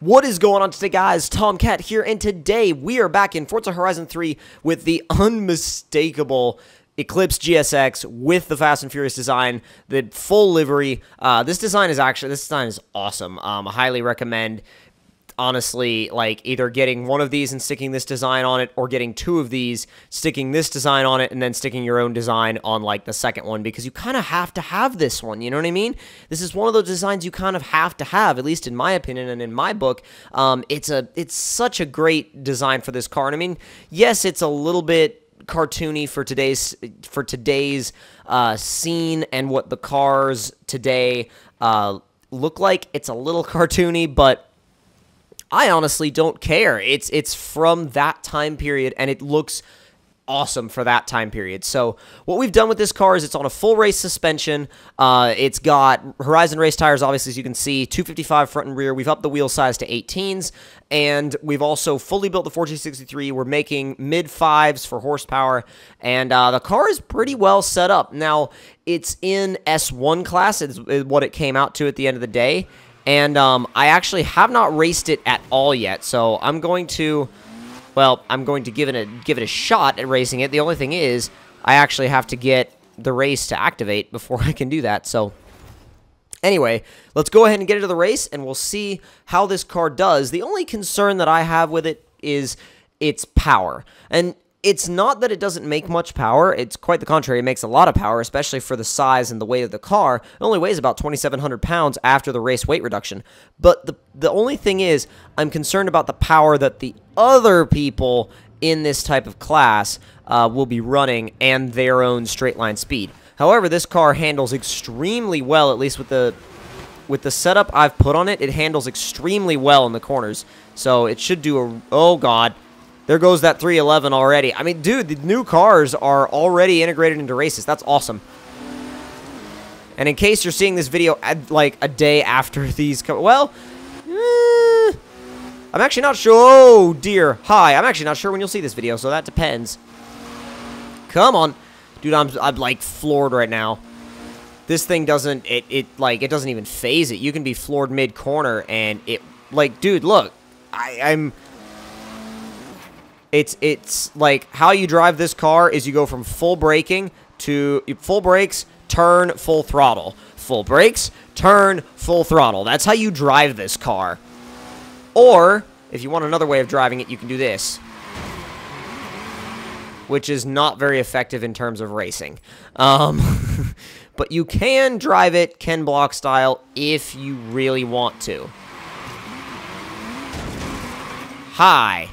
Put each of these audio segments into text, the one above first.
What is going on today, guys? Tomcat here, and today we are back in Forza Horizon 3 with the unmistakable Eclipse GSX with the Fast and Furious design, the full livery. This design is awesome. I highly recommend, honestly, like either getting one of these and sticking this design on it, or getting two of these, sticking this design on it, and then sticking your own design on like the second one, because you kind of have to have this one, you know what I mean? This is one of those designs you kind of have to have, at least in my opinion and in my book. It's such a great design for this car, and I mean, yes, it's a little bit cartoony for today's scene and what the cars today look like. It's a little cartoony, but I honestly don't care. It's from that time period, and it looks awesome for that time period. So what we've done with this car is it's on a full race suspension. It's got Horizon race tires, obviously, as you can see, 255 front and rear. We've upped the wheel size to 18s, and we've also fully built the 4G63. We're making mid-5s for horsepower, and the car is pretty well set up. Now, it's in S1 class, is what it came out to at the end of the day. And I actually have not raced it at all yet, so I'm going to give it a shot at racing it. The only thing is, I actually have to get the race to activate before I can do that. So anyway, let's go ahead and get into the race, and we'll see how this car does. The only concern that I have with it is its power. And it's not that it doesn't make much power. It's quite the contrary. It makes a lot of power, especially for the size and the weight of the car. It only weighs about 2,700 pounds after the race weight reduction. But the only thing is, I'm concerned about the power that the other people in this type of class will be running, and their own straight line speed. However, this car handles extremely well, at least with the setup I've put on it. It handles extremely well in the corners. So it should do a... Oh, God. There goes that 311 already. I mean, dude, the new cars are already integrated into races. That's awesome. And in case you're seeing this video like a day after these come... Well, I'm actually not sure. Oh, dear. Hi. I'm actually not sure when you'll see this video, so that depends. Come on. Dude, I'm like floored right now. This thing doesn't... It doesn't even phase it. You can be floored mid-corner, and it... Like, dude, look. I'm... It's like how you drive this car is you go from full braking to full brakes, turn, full throttle. Full brakes, turn, full throttle. That's how you drive this car. Or, if you want another way of driving it, you can do this, which is not very effective in terms of racing. But you can drive it Ken Block style if you really want to. Hi.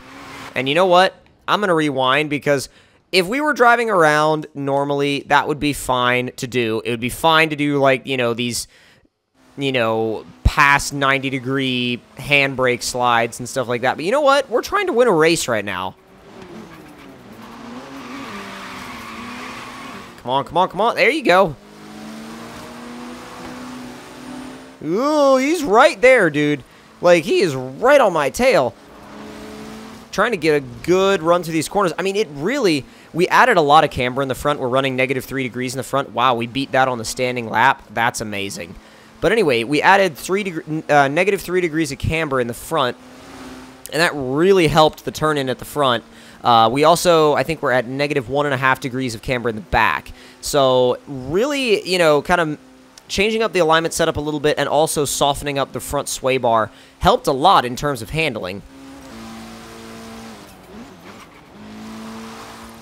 And you know what? I'm going to rewind, because if we were driving around normally, that would be fine to do. It would be fine to do, like, you know, these, you know, past 90-degree handbrake slides and stuff like that. But you know what? We're trying to win a race right now. Come on, come on, come on. There you go. Ooh, he's right there, dude. Like, he is right on my tail. Trying to get a good run through these corners. I mean, it really... We added a lot of camber in the front. We're running -3 degrees in the front. Wow, we beat that on the standing lap. That's amazing. But anyway, we added -3 degrees of camber in the front, and that really helped the turn-in at the front. We also, I think we're at -1.5 degrees of camber in the back. So, really, you know, kind of changing up the alignment setup a little bit, and also softening up the front sway bar helped a lot in terms of handling.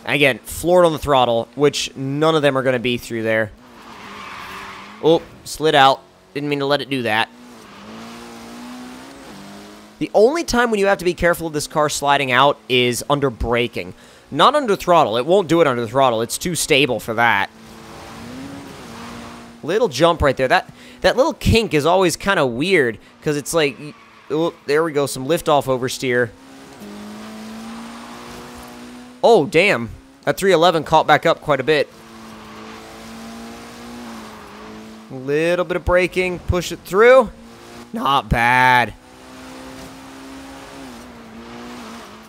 Again, floored on the throttle, which none of them are going to be through there. Oh, slid out. Didn't mean to let it do that. The only time when you have to be careful of this car sliding out is under braking. Not under throttle. It won't do it under throttle. It's too stable for that. Little jump right there. That little kink is always kind of weird, because it's like... Oh, there we go. Some liftoff oversteer. Oh, damn. That 311 caught back up quite a bit. A little bit of braking. Push it through. Not bad.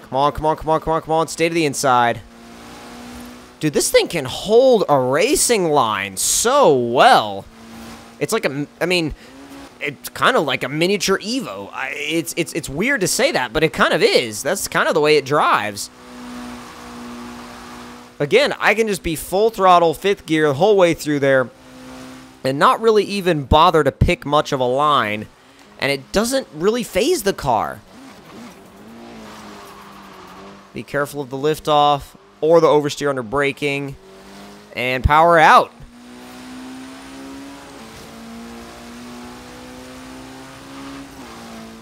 Come on, come on, come on, come on, come on. Stay to the inside. Dude, this thing can hold a racing line so well. It's like a... I mean... it's kind of like a miniature Evo. It's weird to say that, but it kind of is. That's kind of the way it drives. Again, I can just be full throttle, 5th gear, the whole way through there, and not really even bother to pick much of a line, and it doesn't really phase the car. Be careful of the liftoff or the oversteer under braking, and power out.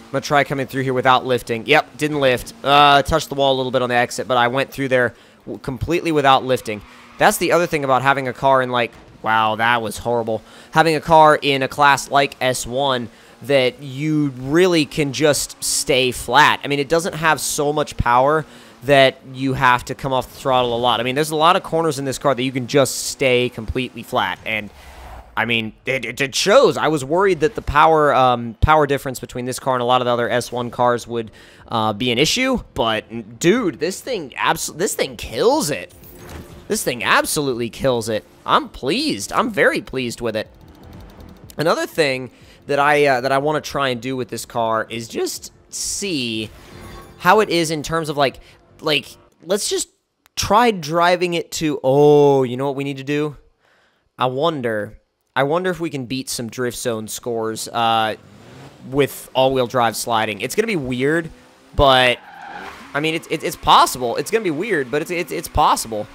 I'm going to try coming through here without lifting. Yep, didn't lift. Touched the wall a little bit on the exit, but I went through there completely without lifting. That's the other thing about having a car in, like, wow, that was horrible. Having a car in a class like S1 that you really can just stay flat. I mean, it doesn't have so much power that you have to come off the throttle a lot. I mean, there's a lot of corners in this car that you can just stay completely flat, and I mean, it shows. I was worried that the power difference between this car and a lot of the other S1 cars would be an issue, but dude, this thing kills it. This thing absolutely kills it. I'm pleased. I'm very pleased with it. Another thing that I want to try and do with this car is just see how it is in terms of like let's just try driving it to. Oh, you know what we need to do? I wonder if we can beat some drift zone scores with all-wheel drive sliding. It's gonna be weird, but I mean it's possible. It's gonna be weird, but it's possible.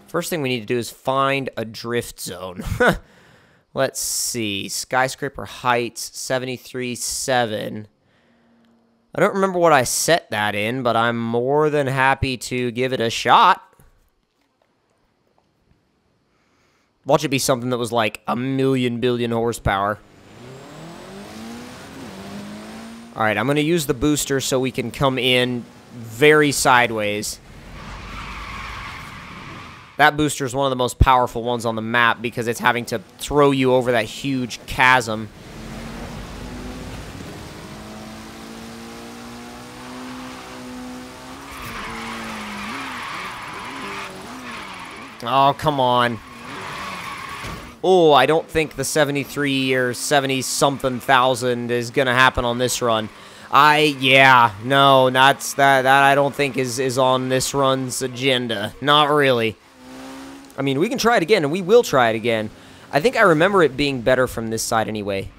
First thing we need to do is find a drift zone. Let's see. Skyscraper heights 73.7. I don't remember what I set that in, but I'm more than happy to give it a shot. Watch it be something that was like a billion horsepower. Alright, I'm going to use the booster so we can come in very sideways. That booster is one of the most powerful ones on the map because it's having to throw you over that huge chasm. Oh, come on. Oh, I don't think the 73 or 70-something thousand is going to happen on this run. No, that I don't think is on this run's agenda. Not really. I mean, we can try it again, and we will try it again. I think I remember it being better from this side anyway.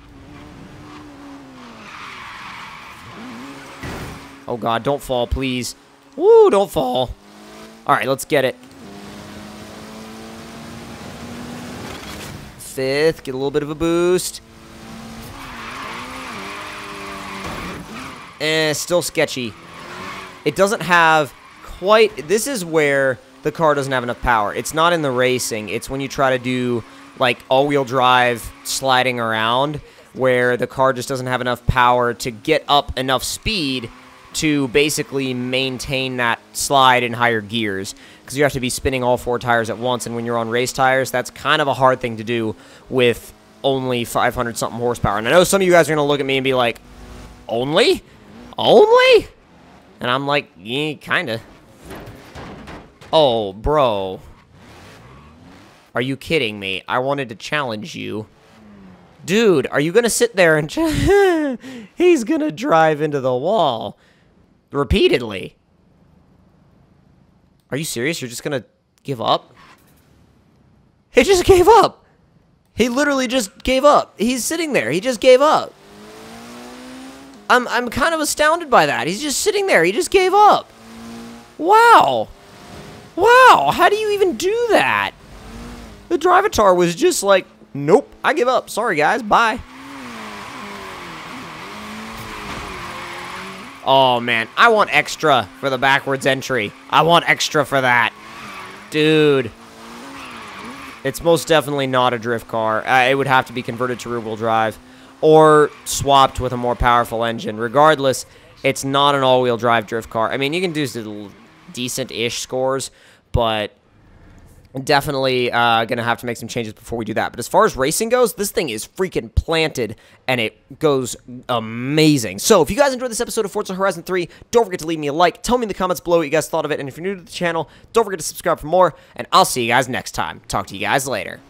Oh, God, don't fall, please. Woo, don't fall. All right, let's get it. 5th, get a little bit of a boost. Still sketchy. It doesn't have quite... This is where the car doesn't have enough power. It's not in the racing. It's when you try to do, like, all-wheel drive sliding around, where the car just doesn't have enough power to get up enough speed to basically maintain that slide in higher gears, because you have to be spinning all 4 tires at once, and when you're on race tires, that's kind of a hard thing to do with only 500-something horsepower. And I know some of you guys are going to look at me and be like, only? Only? And I'm like, yeah, kind of. Oh, bro. Are you kidding me? I wanted to challenge you. Dude, are you going to sit there and... He's going to drive into the wall. Repeatedly. Are you serious? You're just gonna give up? He just gave up. He literally just gave up. He's sitting there. He just gave up. I'm kind of astounded by that. He's just sitting there. He just gave up. Wow. Wow. How do you even do that? The Drivatar was just like, nope, I give up. Sorry, guys. Bye. Oh, man. I want extra for the backwards entry. I want extra for that. Dude. It's most definitely not a drift car. It would have to be converted to rear-wheel drive or swapped with a more powerful engine. Regardless, it's not an all-wheel drive drift car. I mean, you can do decent-ish scores, but definitely going to have to make some changes before we do that. But as far as racing goes, this thing is freaking planted, and it goes amazing. So if you guys enjoyed this episode of Forza Horizon 3, don't forget to leave me a like. Tell me in the comments below what you guys thought of it. And if you're new to the channel, don't forget to subscribe for more. And I'll see you guys next time. Talk to you guys later.